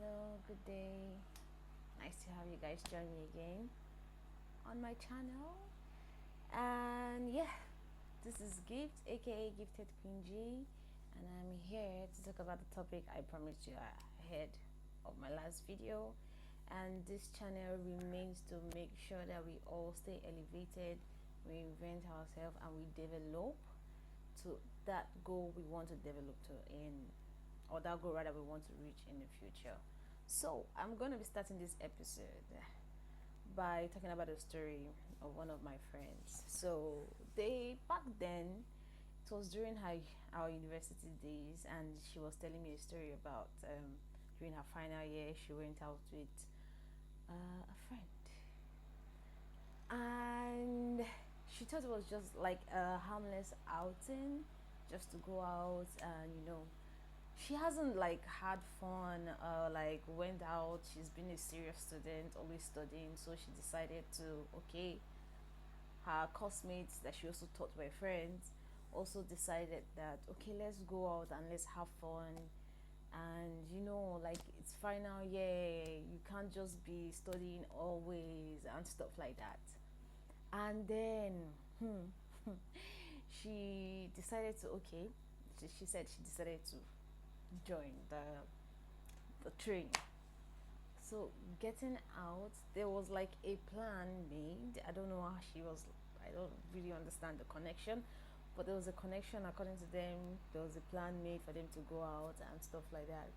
Hello, good day. Nice to have you guys join me again on my channel. And yeah, this is Gift, aka Gifted Queen G, and I'm here to talk about the topic I promised you ahead of my last video. And this channel remains to make sure that we all stay elevated, we invent ourselves, and we develop to that goal we want to develop to in, or that goal rather we want to reach in the future. So I'm going to be starting this episode by talking about a story of one of my friends. So they back then, it was during our university days, and she was telling me a story about during her final year she went out with a friend, and she thought it was just like a harmless outing, just to go out and she hasn't like had fun, like went out. She's been a serious student, always studying, so she decided to, okay, her classmates that she also taught were friends, also decided that, okay, let's go out and let's have fun. And like, it's final year, you can't just be studying always and stuff like that. And then she decided to, okay, she said she decided to join the train. So getting out, there was like a plan made. I don't know how she was. I don't really understand the connection, but there was a connection according to them. There was a plan made for them to go out and stuff like that.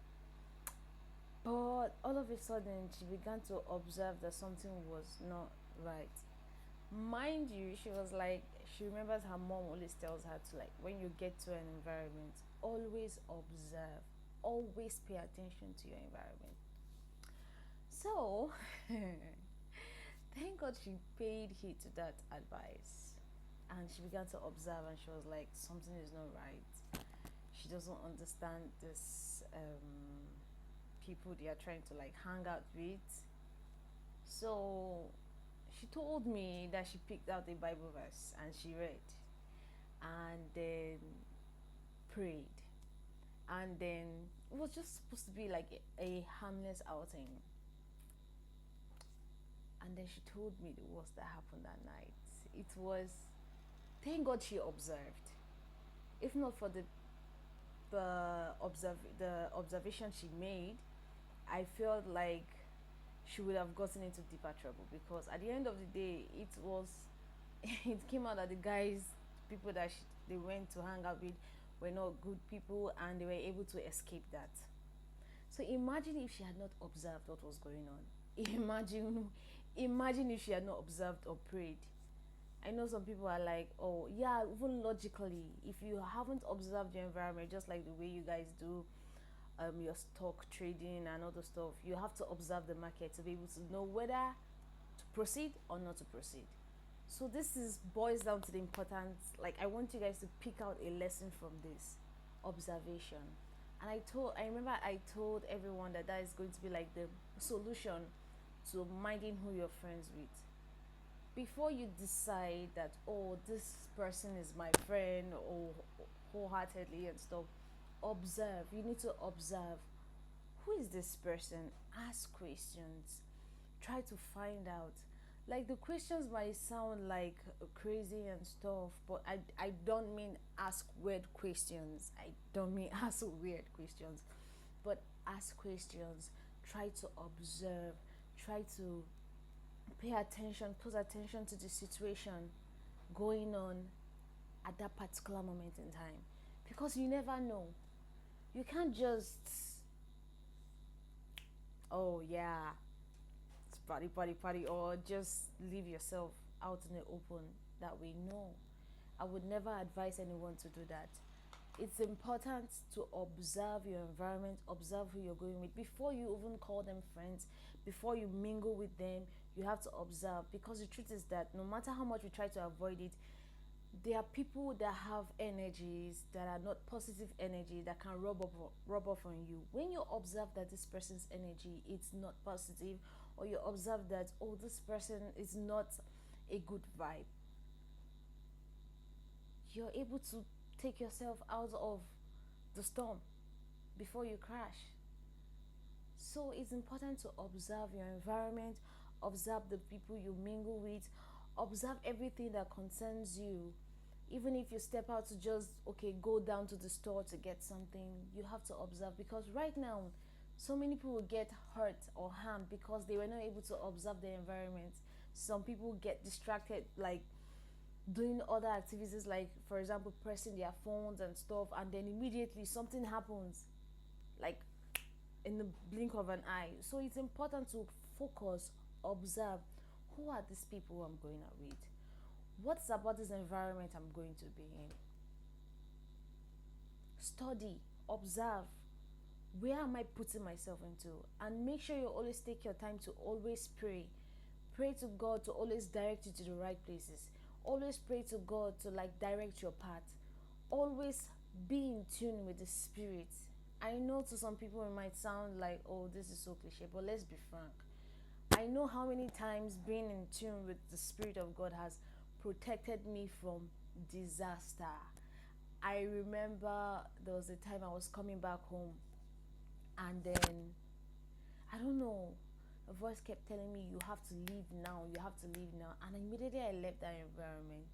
But all of a sudden, she began to observe that something was not right. Mind you, she was like, she remembers her mom always tells her to, like, when you get to an environment, always observe, always pay attention to your environment. So thank God she paid heed to that advice, and she began to observe, and she was like, something is not right. She doesn't understand this people they are trying to like hang out with. So she told me that she picked out a Bible verse and she read, and then prayed, and then it was just supposed to be like a harmless outing. And then she told me the worst that happened that night. It was, thank God she observed. If not for the observation she made, I felt like she would have gotten into deeper trouble, because at the end of the day, it was it came out that the guys, people that they went to hang out with, were not good people, and they were able to escape that. So imagine if she had not observed what was going on. Imagine if she had not observed or prayed. I know some people are like, oh yeah, even logically, if you haven't observed your environment, just like the way you guys do your stock trading and other stuff, you have to observe the market to be able to know whether to proceed or not to proceed. So this is boils down to the importance. Like, I want you guys to pick out a lesson from this observation. And I remember I told everyone that that is going to be like the solution to minding who you're friends with. Before you decide that, oh, this person is my friend, or wholeheartedly and stuff, observe. You need to observe, who is this person? Ask questions, try to find out. Like, the questions might sound like crazy and stuff, but I don't mean ask weird questions. I don't mean ask weird questions, but ask questions. Try to observe, try to pay attention, put attention to the situation going on at that particular moment in time, because you never know. You can't just, oh yeah, it's party, or just leave yourself out in the open that way. No, I would never advise anyone to do that. It's important to observe your environment, observe who you're going with before you even call them friends, before you mingle with them. You have to observe, because the truth is that no matter how much we try to avoid it, there are people that have energies that are not positive energy that can rub off on you. When you observe that this person's energy it's not positive, or you observe that, oh, this person is not a good vibe, you're able to take yourself out of the storm before you crash. So it's important to observe your environment, observe the people you mingle with, observe everything that concerns you. Even if you step out to just go down to the store to get something, you have to observe, because right now so many people get hurt or harmed because they were not able to observe the environment. Some people get distracted, like doing other activities, like for example pressing their phones and stuff, and then immediately something happens, like in the blink of an eye. So it's important to focus, observe, who are these people I'm going out with, what's about this environment I'm going to be in. Study, observe, where am I putting myself into, and make sure you always take your time to always pray to God to always direct you to the right places. Always pray to God to like direct your path. Always be in tune with the spirit. I know to some people it might sound like, oh, this is so cliche, but let's be frank. I know how many times being in tune with the spirit of God has protected me from disaster. I remember there was a time I was coming back home, and then I don't know, a voice kept telling me, you have to leave now, you have to leave now. And immediately I left that environment,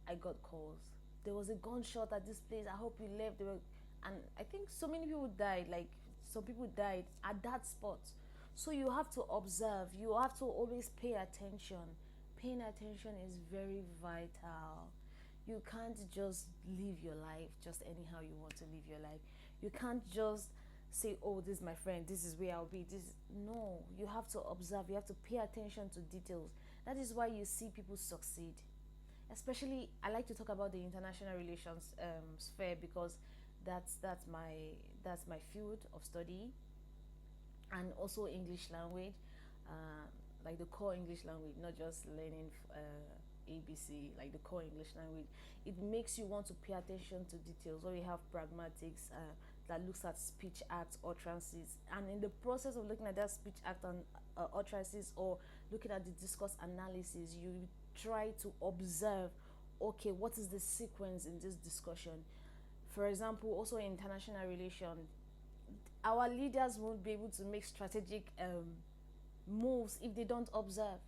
I got calls. There was a gunshot at this place, I hope you left. And I think so many people died, like some people died at that spot. So you have to observe, you have to always pay attention. Paying attention is very vital. You can't just live your life just anyhow you want to live your life. You can't just say, oh, this is my friend, this is where I'll be. No, you have to observe, you have to pay attention to details. That is why you see people succeed. Especially, I like to talk about the international relations sphere, because that's my field of study, and also English language, like the core English language, not just learning ABC, like the core English language. It makes you want to pay attention to details. Or you have pragmatics that looks at speech acts, utterances, and in the process of looking at that speech act and utterances, or looking at the discourse analysis, you try to observe, okay, what is the sequence in this discussion. For example, also in international relations, our leaders won't be able to make strategic moves if they don't observe.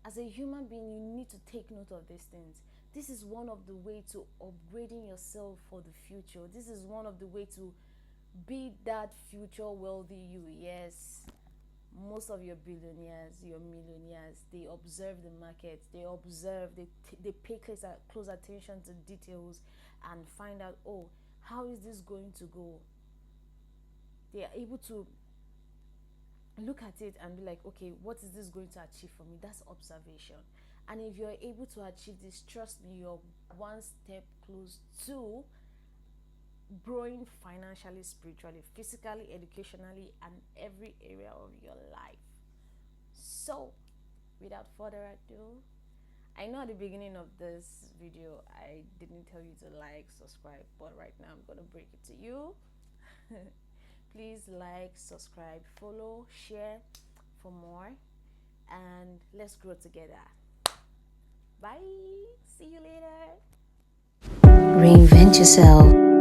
As a human being, you need to take note of these things. This is one of the way to upgrading yourself for the future. This is one of the way to be that future wealthy you. Yes, most of your billionaires, your millionaires, they observe the market, they observe, they pay close attention to details and find out, oh, how is this going to go. They are able to look at it and be like, okay, what is this going to achieve for me? That's observation. And if you're able to achieve this, trust me, you're one step close to growing financially, spiritually, physically, educationally, and every area of your life. So without further ado, I know at the beginning of this video I didn't tell you to like, subscribe, but right now I'm gonna break it to you. Please like, subscribe, follow, share for more, and let's grow together. Bye. See you later. Reinvent yourself.